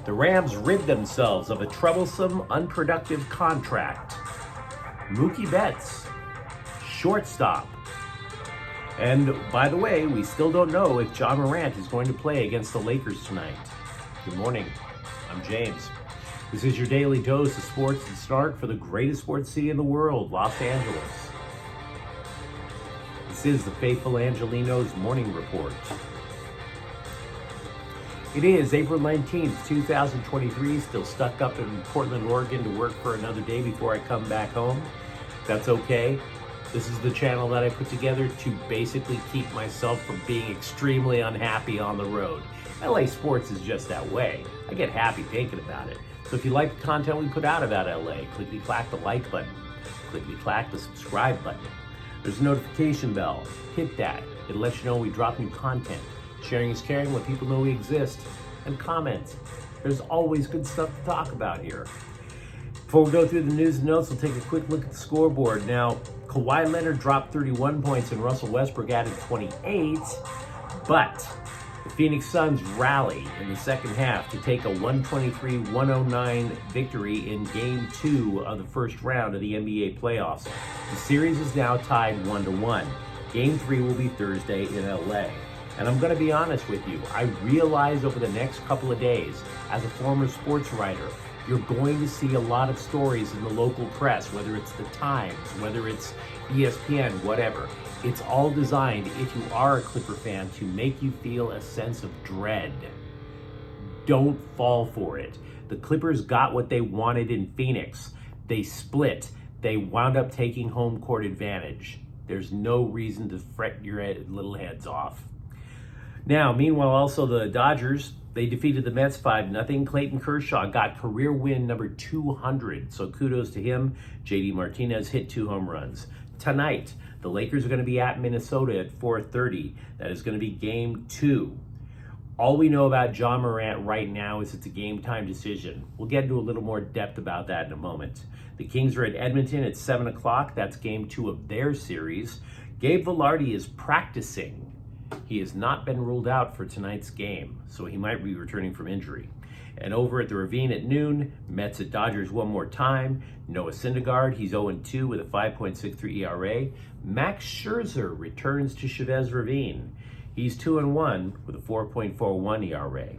The Rams rid themselves of a troublesome, unproductive contract. Mookie Betts, shortstop. And by the way, we still don't know if John Morant is going to play against the Lakers tonight. Good morning. I'm James. This is your daily dose of sports and snark for the greatest sports city in the world, Los Angeles. This is the faithful Angelenos Morning Report. It is April 19th, 2023, still stuck up in Portland, Oregon to work for another day before I come back home. That's okay. This is the channel that I put together to basically keep myself from being extremely unhappy on the road. LA sports is just that way. I get happy thinking about it. So if you like the content we put out about LA, clickety-clack the like button. Clickety-clack the subscribe button. There's a notification bell. Hit that. It lets you know we drop new content. Sharing is caring, let people know we exist. And comment. There's always good stuff to talk about here. Before we go through the news and notes, we'll take a quick look at the scoreboard. Now, Kawhi Leonard dropped 31 points and Russell Westbrook added 28, but the Phoenix Suns rally in the second half to take a 123-109 victory in Game 2 of the first round of the NBA playoffs. The series is now tied 1-1. Game 3 will be Thursday in LA. And I'm going to be honest with you, I realize over the next couple of days, as a former sports writer, you're going to see a lot of stories in the local press, whether it's the Times, whether it's ESPN, whatever. It's all designed, if you are a Clipper fan, to make you feel a sense of dread. Don't fall for it. The Clippers got what they wanted in Phoenix. They split. They wound up taking home court advantage. There's no reason to fret your little heads off. Now, meanwhile, also the Dodgers, they defeated the Mets 5-0. Clayton Kershaw got career win number 200, so kudos to him. JD Martinez hit 2 home runs. Tonight, the Lakers are going to be at Minnesota at 4:30. That is going to be Game 2. All we know about John Morant right now is it's a game-time decision. We'll get into a little more depth about that in a moment. The Kings are at Edmonton at 7 o'clock. That's Game 2 of their series. Gabe Vilardi is practicing. He has not been ruled out for tonight's game, so he might be returning from injury. And over at the Ravine at noon, Mets at Dodgers one more time. Noah Syndergaard, he's 0-2 with a 5.63 ERA. Max Scherzer returns to Chavez Ravine. He's 2-1 with a 4.41 ERA.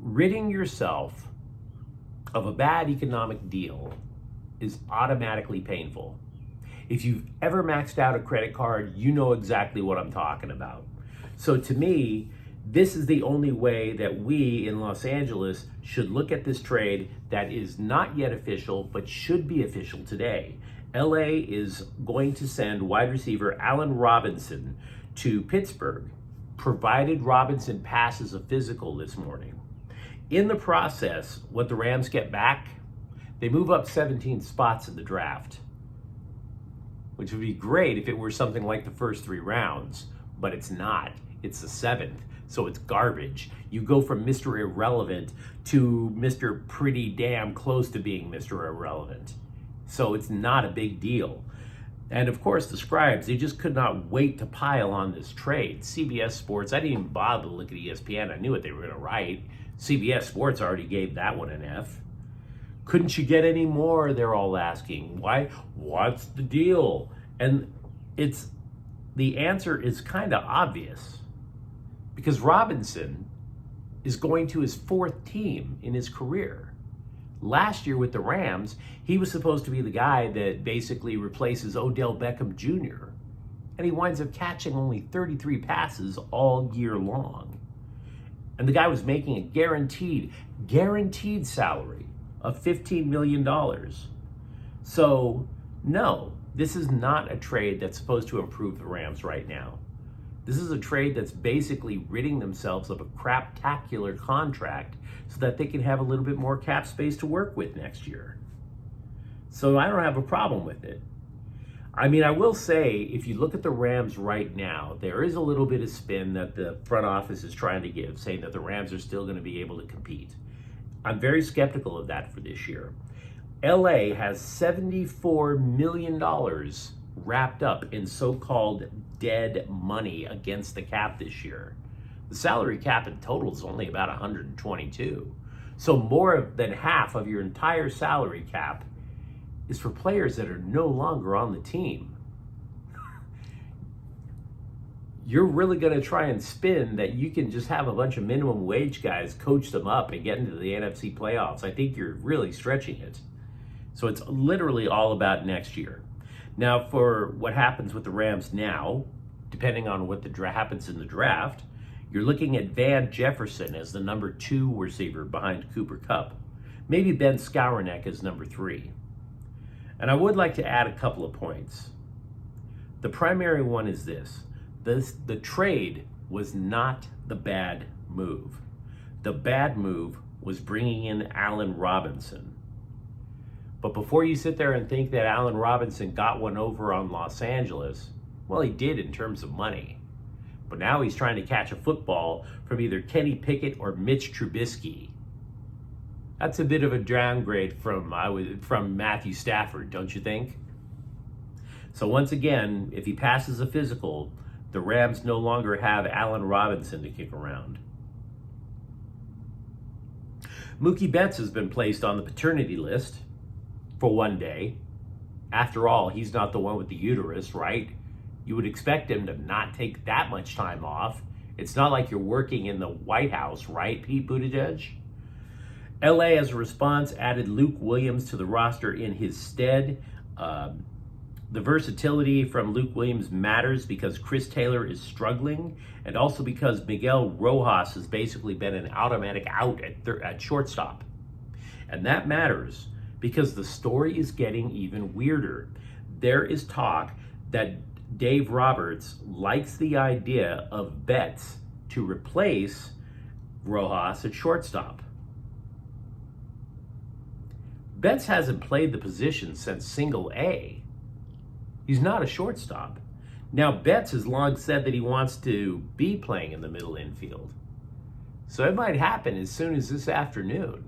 Ridding yourself of a bad economic deal is automatically painful. If you've ever maxed out a credit card, you know exactly what I'm talking about. So to me, this is the only way that we in Los Angeles should look at this trade that is not yet official, but should be official today. LA is going to send wide receiver Allen Robinson to Pittsburgh, provided Robinson passes a physical this morning. In the process, what the Rams get back, they move up 17 spots in the draft, which would be great if it were something like the first 3 rounds, but it's not. It's the 7th, so it's garbage. You go from Mr. Irrelevant to Mr. Pretty damn close to being Mr. Irrelevant. So it's not a big deal. And of course, the scribes, they just could not wait to pile on this trade. CBS Sports, I didn't even bother to look at ESPN. I knew what they were going to write. CBS Sports already gave that one an F. Couldn't you get any more? They're all asking. Why? What's the deal? And the answer is kind of obvious, because Robinson is going to his 4th team in his career. Last year with the Rams, he was supposed to be the guy that basically replaces Odell Beckham Jr., and he winds up catching only 33 passes all year long. And the guy was making a guaranteed salary of $15 million. So, no, this is not a trade that's supposed to improve the Rams right now. This is a trade that's basically ridding themselves of a craptacular contract so that they can have a little bit more cap space to work with next year. So I don't have a problem with it. I mean, I will say, if you look at the Rams right now, there is a little bit of spin that the front office is trying to give, saying that the Rams are still going to be able to compete. I'm very skeptical of that for this year. LA has $74 million wrapped up in so-called dead money against the cap this year. The salary cap in total is only about 122. So more than half of your entire salary cap is for players that are no longer on the team. You're really going to try and spin that you can just have a bunch of minimum wage guys coach them up and get into the NFC playoffs. I think you're really stretching it. So it's literally all about next year. Now, for what happens with the Rams now, depending on what happens in the draft, you're looking at Van Jefferson as the number 2 receiver behind Cooper Kupp. Maybe Ben Skowronek as number 3. And I would like to add a couple of points. The primary one is this. The trade was not the bad move. The bad move was bringing in Allen Robinson. But before you sit there and think that Allen Robinson got one over on Los Angeles, well, he did in terms of money. But now he's trying to catch a football from either Kenny Pickett or Mitch Trubisky. That's a bit of a downgrade from Matthew Stafford, don't you think? So once again, if he passes a physical, the Rams no longer have Allen Robinson to kick around. Mookie Betts has been placed on the paternity list for one day. After all, he's not the one with the uterus, right? You would expect him to not take that much time off. It's not like you're working in the White House, right, Pete Buttigieg? LA, as a response, added Luke Williams to the roster in his stead. The versatility from Luke Williams matters because Chris Taylor is struggling, and also because Miguel Rojas has basically been an automatic out at shortstop. And that matters because the story is getting even weirder. There is talk that Dave Roberts likes the idea of Betts to replace Rojas at shortstop. Betts hasn't played the position since single A. He's not a shortstop. Now, Betts has long said that he wants to be playing in the middle infield. So it might happen as soon as this afternoon.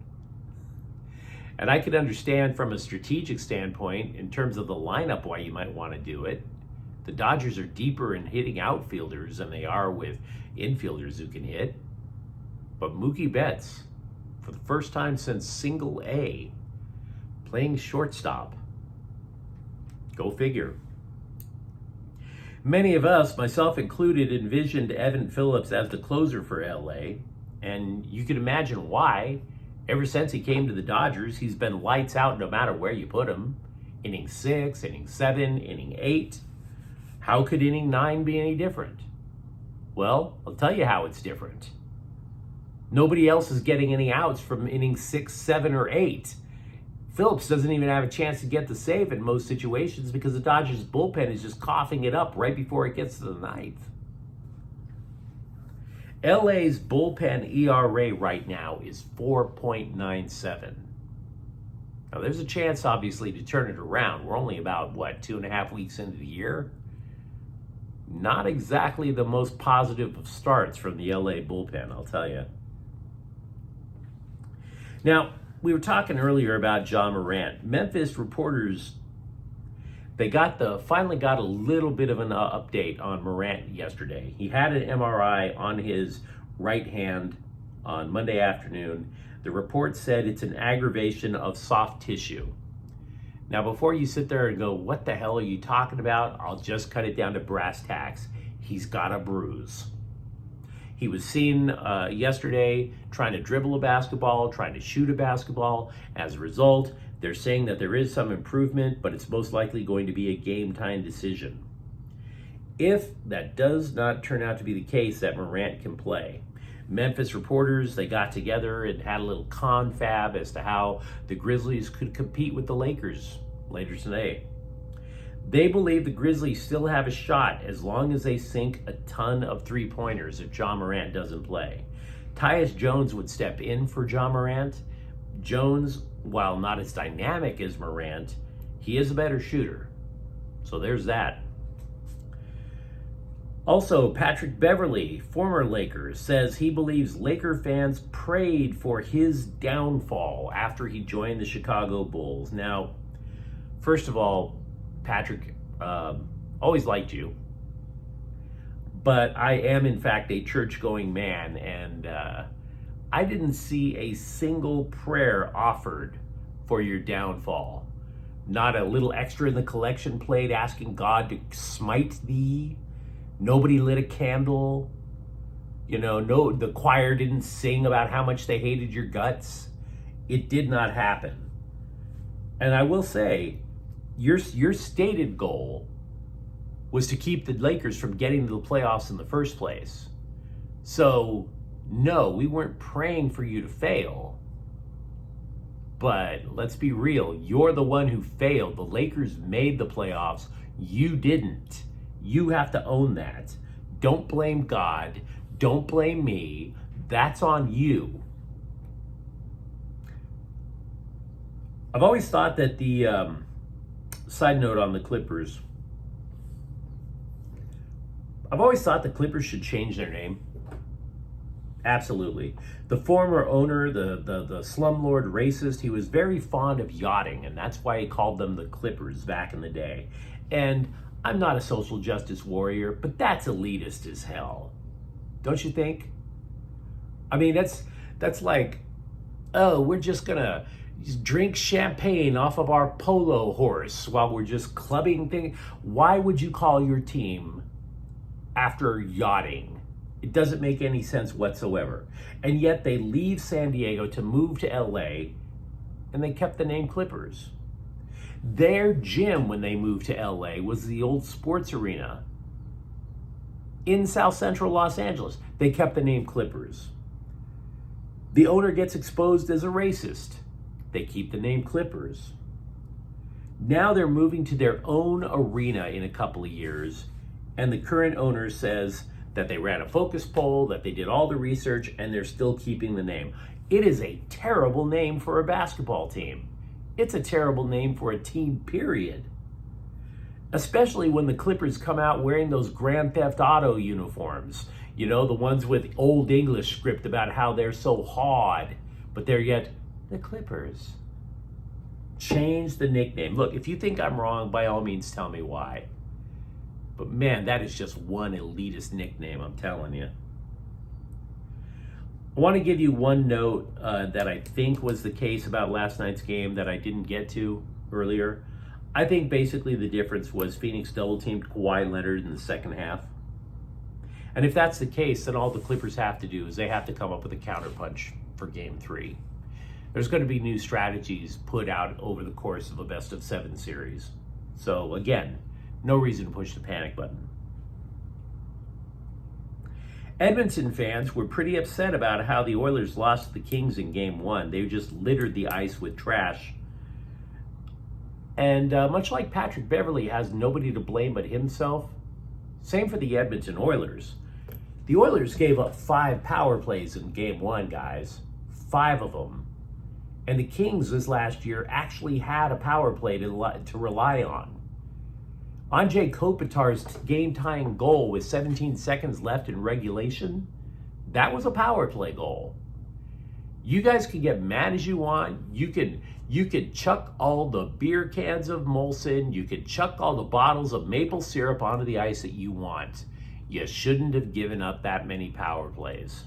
And I could understand from a strategic standpoint, in terms of the lineup, why you might want to do it. The Dodgers are deeper in hitting outfielders than they are with infielders who can hit. But Mookie Betts, for the first time since single A, playing shortstop. Go figure. Many of us, myself included, envisioned Evan Phillips as the closer for LA, and you can imagine why. Ever since he came to the Dodgers, he's been lights out no matter where you put him. Inning 6, inning 7, inning 8. How could inning 9 be any different? Well, I'll tell you how it's different. Nobody else is getting any outs from inning 6, 7, or 8. Phillips doesn't even have a chance to get the save in most situations because the Dodgers bullpen is just coughing it up right before it gets to the ninth. LA's bullpen ERA right now is 4.97. Now there's a chance, obviously, to turn it around. We're only about, 2.5 weeks into the year? Not exactly the most positive of starts from the LA bullpen, I'll tell you. Now, we were talking earlier about John Morant. Memphis reporters, they finally got a little bit of an update on Morant yesterday. He had an MRI on his right hand on Monday afternoon. The report said it's an aggravation of soft tissue. Now, before you sit there and go, what the hell are you talking about? I'll just cut it down to brass tacks. He's got a bruise. He was seen yesterday trying to dribble a basketball, trying to shoot a basketball. As a result, they're saying that there is some improvement, but it's most likely going to be a game-time decision. If that does not turn out to be the case, that Morant can play. Memphis reporters, they got together and had a little confab as to how the Grizzlies could compete with the Lakers later today. They believe the Grizzlies still have a shot as long as they sink a ton of three-pointers if John Morant doesn't play. Tyus Jones would step in for John Morant. Jones, while not as dynamic as Morant, he is a better shooter. So there's that. Also, Patrick Beverley, former Laker, says he believes Laker fans prayed for his downfall after he joined the Chicago Bulls. Now, first of all, Patrick, always liked you, But I am, in fact, a church-going man, and I didn't see a single prayer offered for your downfall. Not a little extra in the collection plate asking God to smite thee. Nobody lit a candle. No, the choir didn't sing about how much they hated your guts. It did not happen. And I will say, your stated goal was to keep the Lakers from getting to the playoffs in the first place. So, no, we weren't praying for you to fail. But let's be real, you're the one who failed. The Lakers made the playoffs. You didn't. You have to own that. Don't blame God. Don't blame me. That's on you. I've always thought that the side note on the Clippers, I've always thought the Clippers should change their name. Absolutely. The former owner, the slumlord racist, he was very fond of yachting, and that's why he called them the Clippers back in the day. And I'm not a social justice warrior, but that's elitist as hell. Don't you think? I mean, that's like, oh, we're just gonna drink champagne off of our polo horse while we're just clubbing things. Why would you call your team after yachting? It doesn't make any sense whatsoever. And yet they leave San Diego to move to LA, and they kept the name Clippers. Their gym when they moved to LA was the old sports arena in South Central Los Angeles. They kept the name Clippers. The owner gets exposed as a racist. They keep the name Clippers. Now they're moving to their own arena in a couple of years, and the current owner says that they ran a focus poll, that they did all the research, and they're still keeping the name. It is a terrible name for a basketball team. It's a terrible name for a team, period. Especially when the Clippers come out wearing those Grand Theft Auto uniforms. The ones with Old English script about how they're so hard, but they're yet the Clippers. Change the nickname. Look, if you think I'm wrong, by all means tell me why. But man, that is just one elitist nickname, I'm telling you. I want to give you one note that I think was the case about last night's game that I didn't get to earlier. I think basically the difference was Phoenix double-teamed Kawhi Leonard in the second half. And if that's the case, then all the Clippers have to do is they have to come up with a counterpunch for Game 3. There's going to be new strategies put out over the course of a best-of-7 series. So again, no reason to push the panic button. Edmonton fans were pretty upset about how the Oilers lost to the Kings in Game 1. They just littered the ice with trash. And much like Patrick Beverley has nobody to blame but himself, same for the Edmonton Oilers. The Oilers gave up 5 power plays in Game 1, guys. 5 of them. And the Kings this last year actually had a power play to rely on. Anze Kopitar's game-tying goal with 17 seconds left in regulation, that was a power play goal. You guys can get mad as you want. You could chuck all the beer cans of Molson. You could chuck all the bottles of maple syrup onto the ice that you want. You shouldn't have given up that many power plays.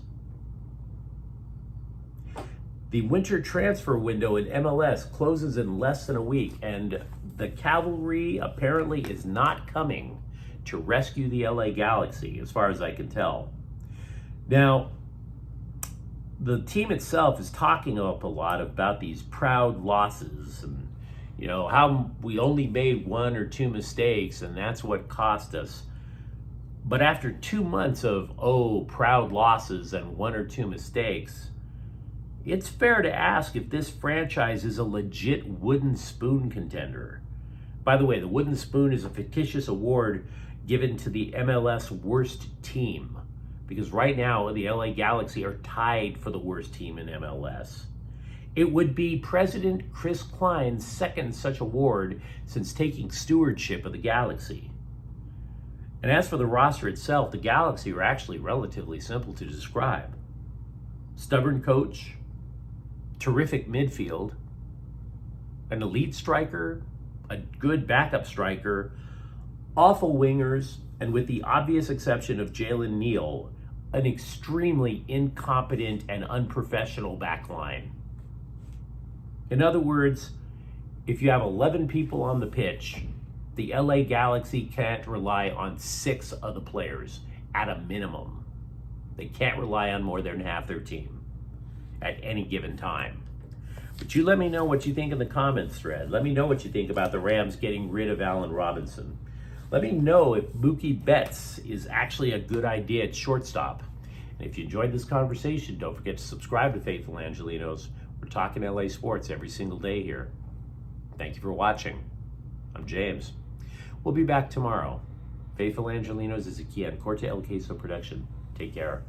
The winter transfer window in MLS closes in less than a week, and the Cavalry apparently is not coming to rescue the LA Galaxy, as far as I can tell. Now, the team itself is talking up a lot about these proud losses and, how we only made 1 or 2 mistakes, and that's what cost us. But after 2 months of, proud losses and 1 or 2 mistakes, it's fair to ask if this franchise is a legit wooden spoon contender. By the way, the wooden spoon is a fictitious award given to the MLS worst team, because right now the LA Galaxy are tied for the worst team in MLS. It would be President Chris Klein's second such award since taking stewardship of the Galaxy. And as for the roster itself, the Galaxy are actually relatively simple to describe. Stubborn coach, terrific midfield, an elite striker, a good backup striker, awful wingers, and with the obvious exception of Jalen Neal, an extremely incompetent and unprofessional back line. In other words, if you have 11 people on the pitch, the LA Galaxy can't rely on 6 of the players at a minimum. They can't rely on more than half their team at any given time. But you let me know what you think in the comments thread. Let me know what you think about the Rams getting rid of Allen Robinson. Let me know if Mookie Betts is actually a good idea at shortstop. And if you enjoyed this conversation, don't forget to subscribe to Faithful Angelenos. We're talking LA sports every single day here. Thank you for watching. I'm James. We'll be back tomorrow. Faithful Angelenos is a Kian Corte El Queso production. Take care.